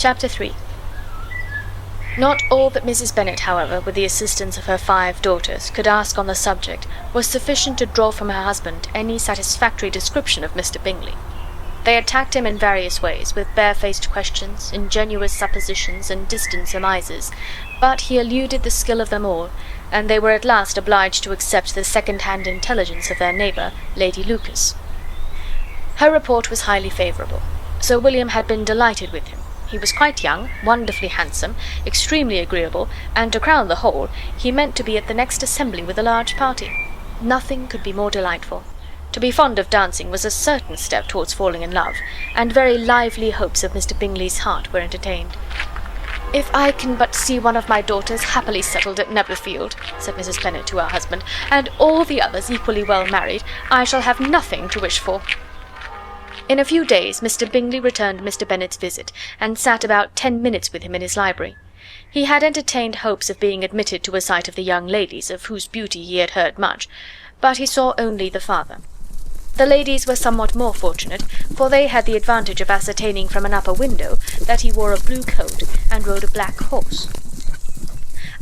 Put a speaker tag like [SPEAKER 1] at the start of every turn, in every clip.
[SPEAKER 1] Chapter 3. Not all that Mrs. Bennet, however, with the assistance of her 5 daughters, could ask on the subject, was sufficient to draw from her husband any satisfactory description of Mr. Bingley. They attacked him in various ways, with barefaced questions, ingenuous suppositions, and distant surmises, but he eluded the skill of them all, and they were at last obliged to accept the second-hand intelligence of their neighbour, Lady Lucas. Her report was highly favourable. Sir William had been delighted with him. He was quite young, wonderfully handsome, extremely agreeable, and to crown the whole, he meant to be at the next assembly with a large party. Nothing could be more delightful. To be fond of dancing was a certain step towards falling in love, and very lively hopes of Mr. Bingley's heart were entertained. "If I can but see one of my daughters happily settled at Netherfield," said Mrs. Bennet to her husband, "and all the others equally well married, I shall have nothing to wish for." In a few days Mr. Bingley returned Mr. Bennet's visit, and sat about 10 minutes with him in his library. He had entertained hopes of being admitted to a sight of the young ladies, of whose beauty he had heard much, but he saw only the father. The ladies were somewhat more fortunate, for they had the advantage of ascertaining from an upper window that he wore a blue coat and rode a black horse.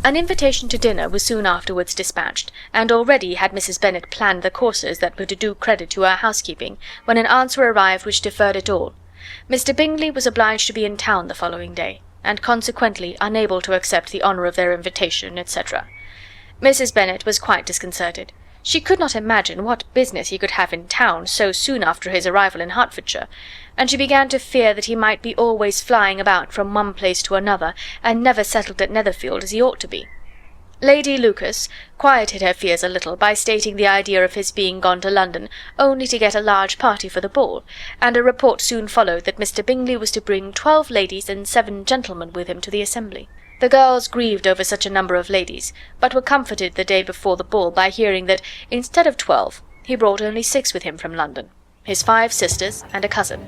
[SPEAKER 1] An invitation to dinner was soon afterwards dispatched, and already had Mrs. Bennet planned the courses that were to do credit to her housekeeping, when an answer arrived which deferred it all. Mr. Bingley was obliged to be in town the following day, and consequently unable to accept the honour of their invitation, etc. Mrs. Bennet was quite disconcerted. She could not imagine what business he could have in town so soon after his arrival in Hertfordshire, and she began to fear that he might be always flying about from one place to another, and never settled at Netherfield as he ought to be. Lady Lucas quieted her fears a little by stating the idea of his being gone to London only to get a large party for the ball, and a report soon followed that Mr. Bingley was to bring 12 ladies and 7 gentlemen with him to the assembly. The girls grieved over such a number of ladies, but were comforted the day before the ball by hearing that, instead of 12, he brought only 6 with him from London, his 5 sisters and a cousin.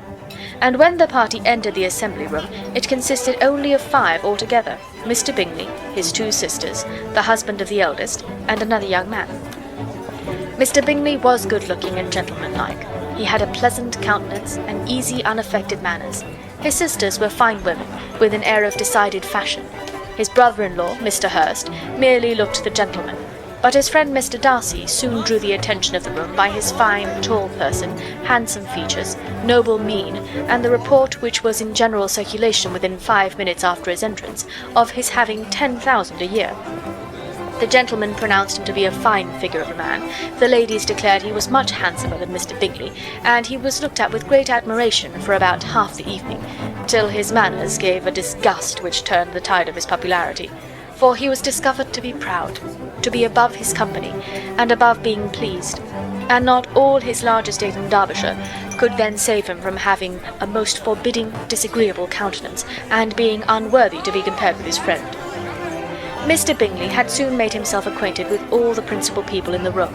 [SPEAKER 1] And when the party entered the assembly room, it consisted only of 5 altogether: Mr. Bingley, his 2 sisters, the husband of the eldest, and another young man. Mr. Bingley was good-looking and gentlemanlike. He had a pleasant countenance and easy, unaffected manners. His sisters were fine women, with an air of decided fashion. His brother-in-law, Mr. Hurst, merely looked the gentleman, but his friend Mr. Darcy soon drew the attention of the room by his fine, tall person, handsome features, noble mien, and the report which was in general circulation within 5 minutes after his entrance, of his having 10,000 a year. The gentlemen pronounced him to be a fine figure of a man, the ladies declared he was much handsomer than Mr. Bingley, and he was looked at with great admiration for about half the evening, till his manners gave a disgust which turned the tide of his popularity, for he was discovered to be proud, to be above his company, and above being pleased, and not all his large estate in Derbyshire could then save him from having a most forbidding, disagreeable countenance, and being unworthy to be compared with his friend. Mr. Bingley had soon made himself acquainted with all the principal people in the room.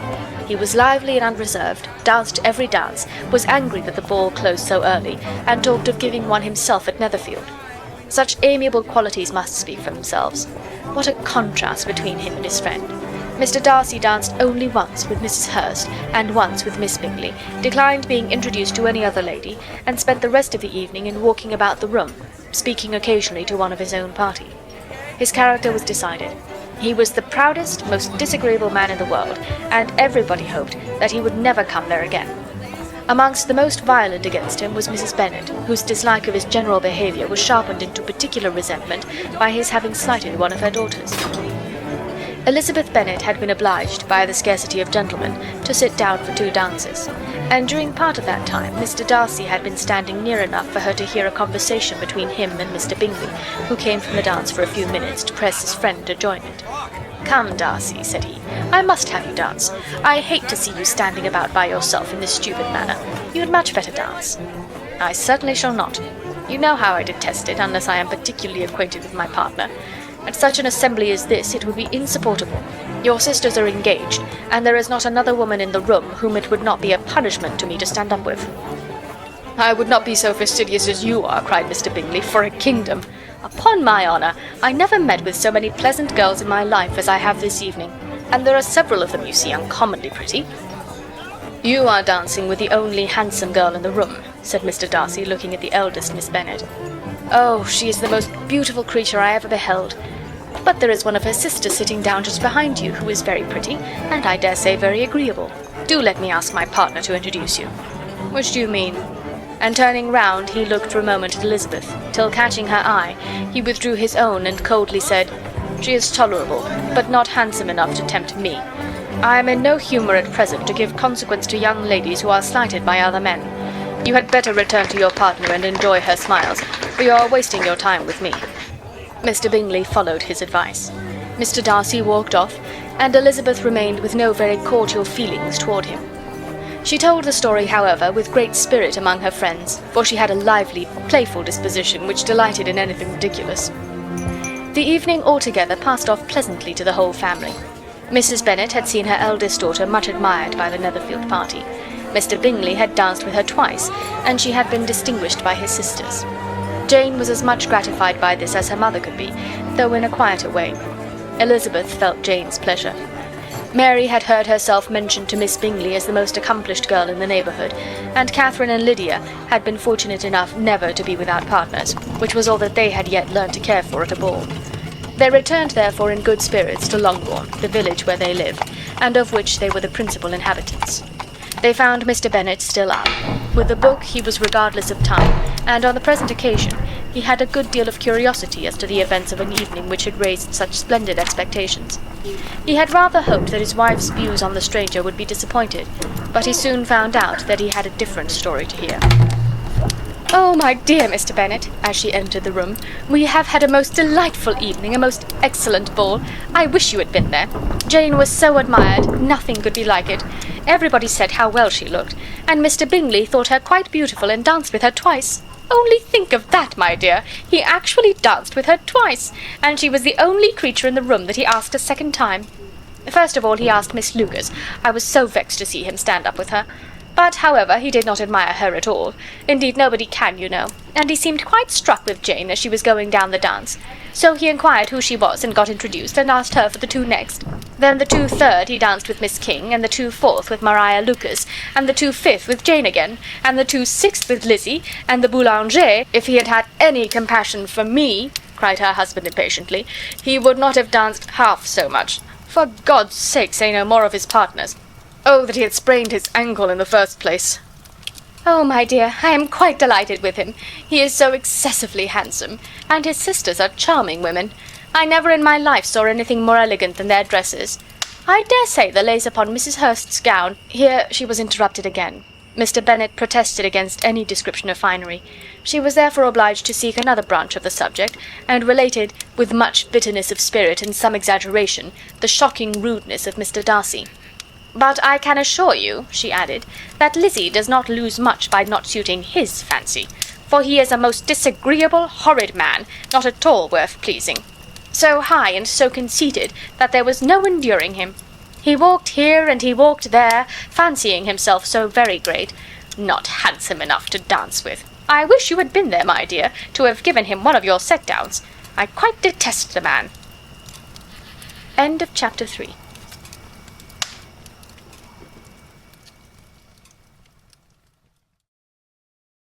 [SPEAKER 1] He was lively and unreserved, danced every dance, was angry that the ball closed so early, and talked of giving one himself at Netherfield. Such amiable qualities must speak for themselves. What a contrast between him and his friend! Mr. Darcy danced only once with Mrs. Hurst, and once with Miss Bingley, declined being introduced to any other lady, and spent the rest of the evening in walking about the room, speaking occasionally to one of his own party. His character was decided. He was the proudest, most disagreeable man in the world, and everybody hoped that he would never come there again. Amongst the most violent against him was Mrs. Bennet, whose dislike of his general behaviour was sharpened into particular resentment by his having slighted one of her daughters. Elizabeth Bennet had been obliged, by the scarcity of gentlemen, to sit down for 2 dances, and during part of that time Mr. Darcy had been standing near enough for her to hear a conversation between him and Mr. Bingley, who came from the dance for a few minutes to press his friend to join it. "Come, Darcy," said he, "I must have you dance. I hate to see you standing about by yourself in this stupid manner. You'd much better dance." "I certainly shall not. You know how I detest it, unless I am particularly acquainted with my partner. At such an assembly as this it would be insupportable. Your sisters are engaged, and there is not another woman in the room whom it would not be a punishment to me to stand up with." "I would not be so fastidious as you are," cried Mr. Bingley, "for a kingdom. Upon my honour, I never met with so many pleasant girls in my life as I have this evening, and there are several of them, you see, uncommonly pretty." "You are dancing with the only handsome girl in the room," said Mr. Darcy, looking at the eldest Miss Bennet. Oh, she is the most beautiful creature I ever beheld. But there is one of her sisters sitting down just behind you, who is very pretty, and I dare say very agreeable. Do let me ask my partner to introduce you." "Which do you mean?" And turning round, he looked for a moment at Elizabeth, till catching her eye, he withdrew his own and coldly said, "She is tolerable, but not handsome enough to tempt me. I am in no humour at present to give consequence to young ladies who are slighted by other men. You had better return to your partner and enjoy her smiles, for you are wasting your time with me." Mr. Bingley followed his advice. Mr. Darcy walked off, and Elizabeth remained with no very cordial feelings toward him. She told the story, however, with great spirit among her friends, for she had a lively, playful disposition which delighted in anything ridiculous. The evening altogether passed off pleasantly to the whole family. Mrs. Bennet had seen her eldest daughter much admired by the Netherfield party. Mr. Bingley had danced with her twice, and she had been distinguished by his sisters. Jane was as much gratified by this as her mother could be, though in a quieter way. Elizabeth felt Jane's pleasure. Mary had heard herself mentioned to Miss Bingley as the most accomplished girl in the neighbourhood, and Catherine and Lydia had been fortunate enough never to be without partners, which was all that they had yet learned to care for at a ball. They returned therefore in good spirits to Longbourn, the village where they lived, and of which they were the principal inhabitants. They found Mr. Bennet still up. With the book he was regardless of time, and on the present occasion he had a good deal of curiosity as to the events of an evening which had raised such splendid expectations. He had rather hoped that his wife's views on the stranger would be disappointed, but he soon found out that he had a different story to hear. "Oh, my dear Mr. Bennet," as she entered the room, "we have had a most delightful evening, a most excellent ball. I wish you had been there. Jane was so admired, nothing could be like it. Everybody said how well she looked, and Mr. Bingley thought her quite beautiful and danced with her twice. Only think of that, my dear! He actually danced with her twice, and she was the only creature in the room that he asked a second time. First of all he asked Miss Lucas. I was so vexed to see him stand up with her. But, however, he did not admire her at all. Indeed, nobody can, you know. And he seemed quite struck with Jane as she was going down the dance. So he inquired who she was and got introduced, and asked her for the two next. Then the 2/3 he danced with Miss King, and the 2/4 with Maria Lucas, and the 2/5 with Jane again, and the 2/6 with Lizzie, and the boulanger. If he had had any compassion for me," cried her husband impatiently, "he would not have danced half so much. For God's sake, say no more of his partners. Oh, that he had sprained his ankle in the first place." "Oh, my dear, I am quite delighted with him. He is so excessively handsome, and his sisters are charming women. I never in my life saw anything more elegant than their dresses. I dare say the lace upon Mrs. Hurst's gown—" Here she was interrupted again. Mr. Bennet protested against any description of finery. She was therefore obliged to seek another branch of the subject, and related, with much bitterness of spirit and some exaggeration, the shocking rudeness of Mr. Darcy. "But I can assure you," she added, "that Lizzie does not lose much by not suiting his fancy, for he is a most disagreeable, horrid man, not at all worth pleasing. So high and so conceited that there was no enduring him. He walked here and he walked there, fancying himself so very great. Not handsome enough to dance with. I wish you had been there, my dear, to have given him one of your set-downs. I quite detest the man." End of chapter 3.